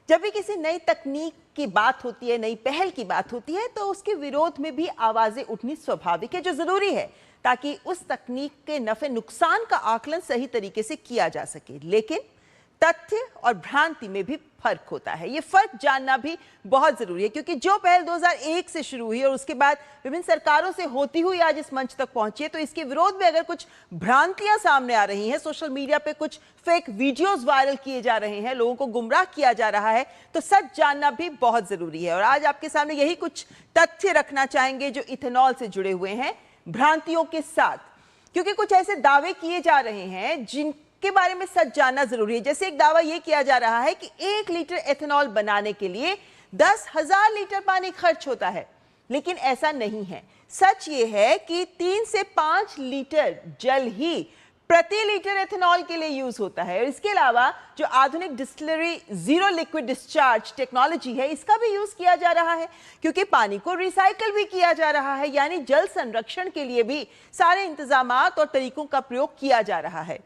जब भी किसी नई तकनीक की बात होती है, नई पहल की बात होती है, तो उसके विरोध में भी आवाजें उठनी स्वाभाविक है, जो जरूरी है ताकि उस तकनीक के नफे नुकसान का आकलन सही तरीके से किया जा सके। लेकिन तथ्य और भ्रांति में भी फर्क होता है। ये फर्क जानना भी बहुत जरूरी है, क्योंकि जो पहल 2001 से शुरू हुई और उसके बाद विभिन्न सरकारों से होती हुई आज इस मंच तक पहुंची है, तो इसके विरोध में अगर कुछ भ्रांतियां सामने आ रही हैं, सोशल मीडिया पे कुछ फेक वीडियोस वायरल किए जा रहे हैं, लोगों को गुमराह किया जा रहा है, तो सच जानना भी बहुत जरूरी है। और आज आपके सामने यही कुछ तथ्य रखना चाहेंगे जो इथेनॉल से जुड़े हुए हैं, भ्रांतियों के साथ, क्योंकि कुछ ऐसे दावे किए जा रहे हैं जिनके बारे में सच जानना जरूरी है। जैसे एक दावा यह किया जा रहा है कि 1 लीटर एथेनॉल बनाने के लिए 10,000 लीटर पानी खर्च होता है, लेकिन ऐसा नहीं है। सच ये है कि 3 से 5 लीटर जल ही प्रति लीटर एथेनॉल के लिए यूज होता है। और इसके अलावा जो आधुनिक distillery zero liquid discharge technology है, इसका भी यूज किया जा रहा है, क्योंकि पानी को रिसाइकल भी किया जा रहा है। यानी जल संरक्षण के लिए भी सारे इंतजामात और तरीकों का प्रयोग किया जा रहा है।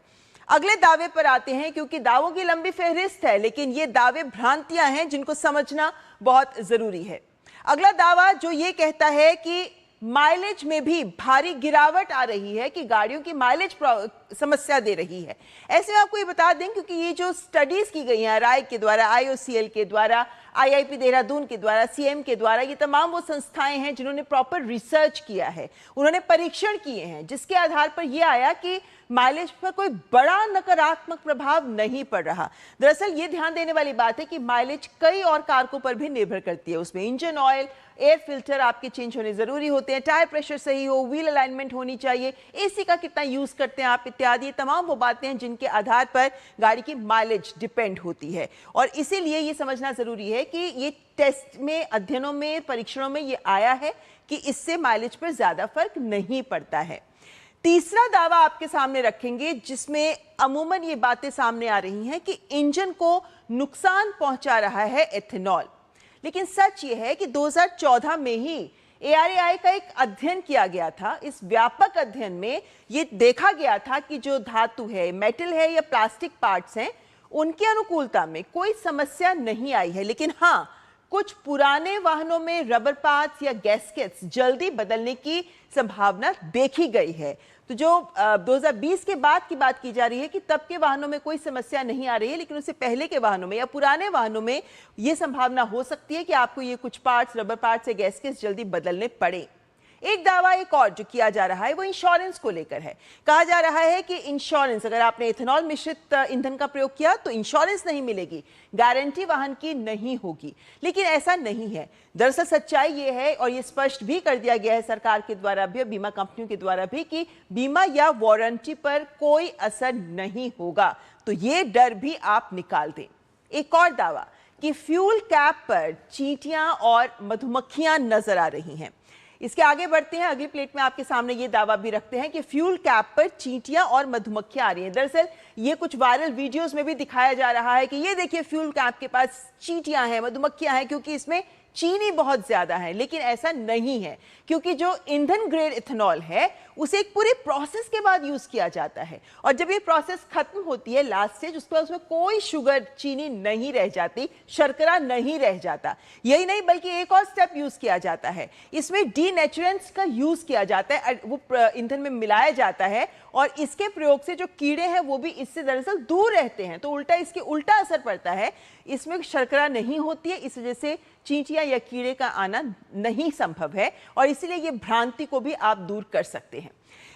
अगले दावे पर आते हैं, क्योंकि दावों की लंबी फहरिस्त है, लेकिन ये दावे भ्रांतियां हैं जिनको समझना बहुत जरूरी है। अगला दावा जो ये कहता है कि माइलेज में भी भारी गिरावट आ रही है, कि गाड़ियों की माइलेज समस्या दे रही है। ऐसे में आपको ये बता दें, क्योंकि ये जो स्टडीज की गई हैं राय के द्वारा, IOCL के द्वारा, IIP देहरादून के द्वारा, CM के द्वारा, ये तमाम वो संस्थाएं हैं जिन्होंने प्रॉपर रिसर्च किया है, उन्होंने परीक्षण किए हैं, जिसके आधार पर यह आया कि माइलेज पर कोई बड़ा नकारात्मक प्रभाव नहीं पड़ रहा। दरअसल ये ध्यान देने वाली बात है कि माइलेज कई और कारकों पर भी निर्भर करती है। उसमें इंजन ऑयल, एयर फिल्टर आपके चेंज होने जरूरी होते हैं, टायर प्रेशर सही हो, व्हील अलाइनमेंट होनी चाहिए, AC का कितना यूज करते हैं आप, इत्यादि तमाम वो बातें हैं जिनके आधार पर गाड़ी की माइलेज डिपेंड होती है। और इसीलिए ये समझना जरूरी है कि ये टेस्ट में, अध्ययनों में, परीक्षणों में ये आया है कि इससे माइलेज पर ज्यादा फर्क नहीं पड़ता है। तीसरा दावा आपके सामने रखेंगे, जिसमें अमूमन ये बातें सामने आ रही हैं कि इंजन को नुकसान पहुंचा रहा है एथेनॉल। लेकिन सच ये है कि 2014 में ही ARAI का एक अध्ययन किया गया था। इस व्यापक अध्ययन में ये देखा गया था कि जो धातु है, मेटल है या प्लास्टिक पार्ट्स हैं, उनकी अनुकूलता में कोई समस्या नहीं आई है। लेकिन हाँ, कुछ पुराने वाहनों में रबर पार्ट्स या गैस्केट्स जल्दी बदलने की संभावना देखी गई है। तो जो 2020 के बाद की बात की जा रही है कि तब के वाहनों में कोई समस्या नहीं आ रही है, लेकिन उससे पहले के वाहनों में या पुराने वाहनों में ये संभावना हो सकती है कि आपको ये कुछ पार्ट्स, रबर पार्ट्स या गैस्केट्स जल्दी बदलने पड़े। एक दावा एक और जो किया जा रहा है वो इंश्योरेंस को लेकर है। कहा जा रहा है कि इंश्योरेंस, अगर आपने इथेनॉल मिश्रित ईंधन का प्रयोग किया तो इंश्योरेंस नहीं मिलेगी, गारंटी वाहन की नहीं होगी। लेकिन ऐसा नहीं है। दरअसल सच्चाई ये है, और ये स्पष्ट भी कर दिया गया है सरकार के द्वारा भी और बीमा कंपनियों के द्वारा भी, कि बीमा या वारंटी पर कोई असर नहीं होगा। तो ये डर भी आप निकाल दें। एक और दावा कि फ्यूल कैप पर चींटियां और मधुमक्खियां नजर आ रही हैं। इसके आगे बढ़ते हैं, अगली प्लेट में आपके सामने ये दावा भी रखते हैं कि फ्यूल कैप पर चींटियां और मधुमक्खियां आ रही हैं। दरअसल ये कुछ वायरल वीडियोस में भी दिखाया जा रहा है कि ये देखिए फ्यूल कैप के पास चींटियां हैं, मधुमक्खियां हैं, क्योंकि इसमें चीनी बहुत ज्यादा है। लेकिन ऐसा नहीं है, क्योंकि जो ईंधन ग्रेड इथेनॉल है उसे एक पूरे प्रोसेस के बाद यूज किया जाता है, और जब ये प्रोसेस खत्म होती है लास्ट स्टेज, उसके बाद उसमें कोई शुगर, चीनी नहीं रह जाती, शर्करा नहीं रह जाता। यही नहीं, बल्कि एक और स्टेप यूज किया जाता है, इसमें डीनेचुरेंट्स का यूज किया जाता है, वो ईंधन में मिलाया जाता है, और इसके प्रयोग से जो कीड़े हैं वो भी इससे दरअसल दूर रहते हैं। तो उल्टा, इसके उल्टा असर पड़ता है, इसमें शर्करा नहीं होती है, इस वजह से चींटियां या कीड़े का आना नहीं संभव है, और इसीलिए ये भ्रांति को भी आप दूर कर सकते हैं।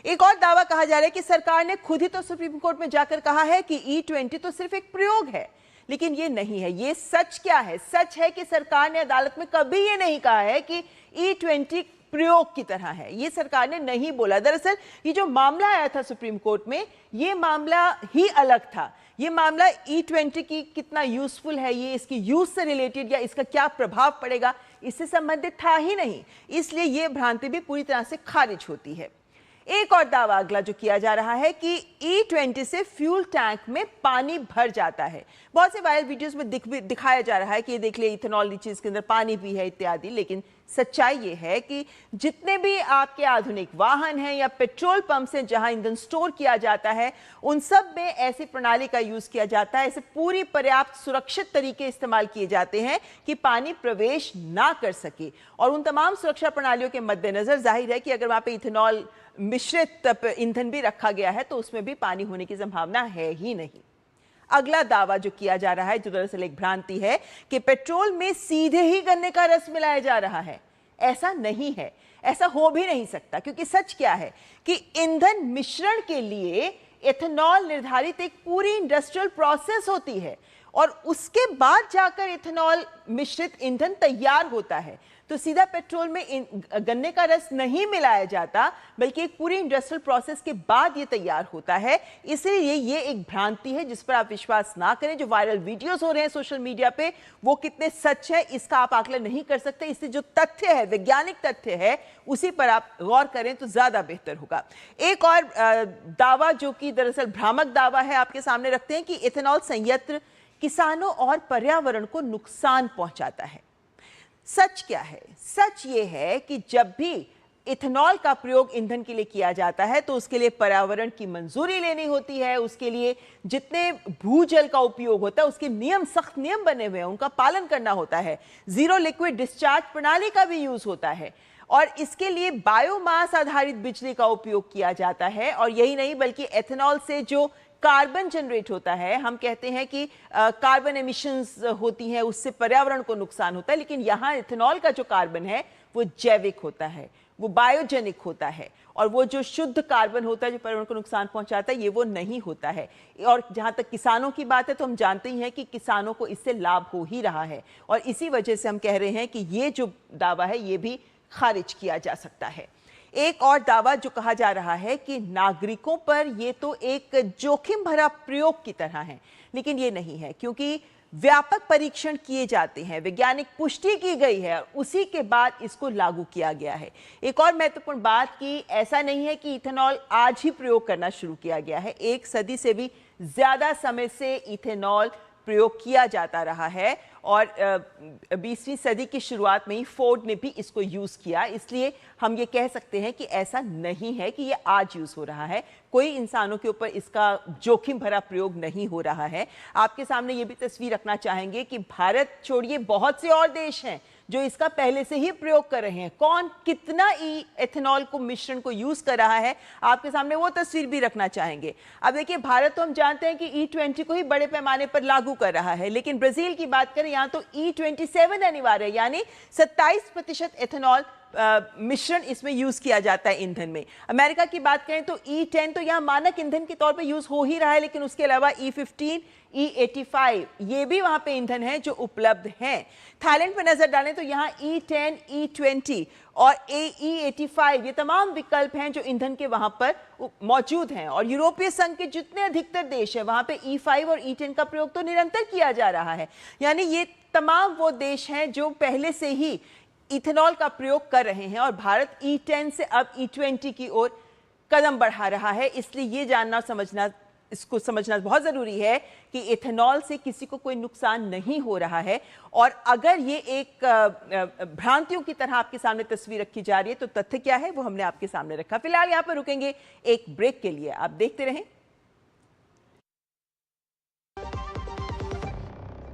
एक और दावा कहा जा रहा है कि सरकार ने खुद ही तो सुप्रीम कोर्ट में जाकर कहा है कि E20 तो सिर्फ एक प्रयोग है, लेकिन ये नहीं है। ये सच क्या है? सच है कि सरकार ने अदालत में कभी ये नहीं कहा है कि E20 प्रयोग की तरह है, ये सरकार ने नहीं बोला। दरअसल ये जो मामला आया था सुप्रीम कोर्ट में, ये मामला ही अलग था। ये मामला E20 की कितना यूजफुल है, ये इसकी यूज से रिलेटेड या इसका क्या प्रभाव पड़ेगा, इससे संबंधित था ही नहीं। इसलिए ये भ्रांति भी पूरी तरह से खारिज होती है। एक और दावा अगला जो किया जा रहा है कि E20 से फ्यूल टैंक में पानी भर जाता है। बहुत से वायरल वीडियोस में दिखाया जा रहा है कि ये देख ले इथेनॉल नीचे इसके अंदर पानी भी है इत्यादि, लेकिन सच्चाई ये है कि जितने भी आपके आधुनिक वाहन हैं या पेट्रोल पंप से जहां ईंधन स्टोर किया जाता है, उन सब में ऐसी प्रणाली का यूज किया जाता है। ऐसे पूरी पर्याप्त सुरक्षित तरीके इस्तेमाल किए जाते हैं कि पानी प्रवेश ना कर सके। और उन तमाम सुरक्षा प्रणालियों के मद्देनजर जाहिर है कि अगर वहां पे इथेनॉल मिश्रित ईंधन भी रखा गया है तो उसमें भी पानी होने की संभावना है ही नहीं। अगला दावा जो किया जा रहा है, जो दरअसल एक भ्रांति है, कि पेट्रोल में सीधे ही गन्ने का रस मिलाया जा रहा है। ऐसा नहीं है, ऐसा हो भी नहीं सकता, क्योंकि सच क्या है कि ईंधन मिश्रण के लिए एथेनॉल निर्धारित एक पूरी इंडस्ट्रियल प्रोसेस होती है और उसके बाद जाकर एथेनॉल मिश्रित ईंधन तैयार होता है। तो सीधा पेट्रोल में गन्ने का रस नहीं मिलाया जाता, बल्कि एक पूरी इंडस्ट्रियल प्रोसेस के बाद ये तैयार होता है। इसलिए ये एक भ्रांति है जिस पर आप विश्वास ना करें। जो वायरल वीडियोस हो रहे हैं सोशल मीडिया पे, वो कितने सच है इसका आप आकलन नहीं कर सकते। इससे जो तथ्य है, वैज्ञानिक तथ्य है, उसी पर आप गौर करें तो ज्यादा बेहतर होगा। एक और दावा जो कि दरअसल भ्रामक दावा है, आपके सामने रखते हैं कि इथेनॉल संयंत्र किसानों और पर्यावरण को नुकसान पहुंचाता है। सच क्या है? सच ये है कि जब भी इथेनॉल का प्रयोग ईंधन के लिए किया जाता है तो उसके लिए पर्यावरण की मंजूरी लेनी होती है। उसके लिए जितने भूजल का उपयोग होता है उसके नियम, सख्त नियम बने हुए हैं, उनका पालन करना होता है। जीरो लिक्विड डिस्चार्ज प्रणाली का भी यूज होता है और इसके लिए बायोमास आधारित बिजली का उपयोग किया जाता है। और यही नहीं बल्कि एथेनॉल से जो कार्बन जनरेट होता है, हम कहते हैं कि कार्बन एमिशंस होती हैं, उससे पर्यावरण को नुकसान होता है, लेकिन यहाँ इथेनॉल का जो कार्बन है वो जैविक होता है, वो बायोजेनिक होता है। और वो जो शुद्ध कार्बन होता है जो पर्यावरण को नुकसान पहुंचाता है, ये वो नहीं होता है। और जहां तक किसानों की बात है तो हम जानते ही हैं कि किसानों को इससे लाभ हो ही रहा है और इसी वजह से हम कह रहे हैं कि ये जो दावा है ये भी खारिज किया जा सकता है। एक और दावा जो कहा जा रहा है कि नागरिकों पर ये तो एक जोखिम भरा प्रयोग की तरह है, लेकिन ये नहीं है, क्योंकि व्यापक परीक्षण किए जाते हैं, वैज्ञानिक पुष्टि की गई है और उसी के बाद इसको लागू किया गया है। एक और महत्वपूर्ण बात कि ऐसा नहीं है कि इथेनॉल आज ही प्रयोग करना शुरू किया गया है। एक सदी से भी ज्यादा समय से इथेनॉल प्रयोग किया जाता रहा है और 20वीं सदी की शुरुआत में ही फोर्ड ने भी इसको यूज किया। इसलिए हम ये कह सकते हैं कि ऐसा नहीं है कि ये आज यूज हो रहा है। कोई इंसानों के ऊपर इसका जोखिम भरा प्रयोग नहीं हो रहा है। आपके सामने ये भी तस्वीर रखना चाहेंगे कि भारत छोड़िए बहुत से और देश हैं जो इसका पहले से ही प्रयोग कर रहे हैं। कौन कितना एथेनॉल को मिश्रण को यूज कर रहा है, आपके सामने वो तस्वीर भी रखना चाहेंगे। अब देखिए, भारत तो हम जानते हैं कि E20 को ही बड़े पैमाने पर लागू कर रहा है, लेकिन ब्राजील की बात करें यहाँ तो E27 अनिवार्य है, यानी 27% एथेनॉल मिश्रण इसमें यूज किया जाता है ईंधन में। अमेरिका की बात करें तो E10 तो यहाँ मानक ईंधन के तौर पे यूज हो ही रहा है, लेकिन उसके अलावा E15, E85 ये भी वहां पे ईंधन है जो उपलब्ध हैं। थाईलैंड पर नजर डालें तो यहाँ E10, E20 और E85 ये तमाम विकल्प हैं जो ईंधन के वहां पर मौजूद हैं। और यूरोपीय संघ के जितने अधिकतर देश है वहां पे E5 और E10 का प्रयोग तो निरंतर किया जा रहा है। यानी ये तमाम वो देश हैं जो पहले से ही इथेनॉल का प्रयोग कर रहे हैं और भारत E10 से अब E20 की ओर कदम बढ़ा रहा है। इसलिए ये जानना समझना, इसको समझना बहुत जरूरी है कि इथेनॉल से किसी को कोई नुकसान नहीं हो रहा है। और अगर ये एक भ्रांतियों की तरह आपके सामने तस्वीर रखी जा रही है तो तथ्य क्या है वो हमने आपके सामने रखा। फिलहाल यहाँ पर रुकेंगे एक ब्रेक के लिए। आप देखते रहें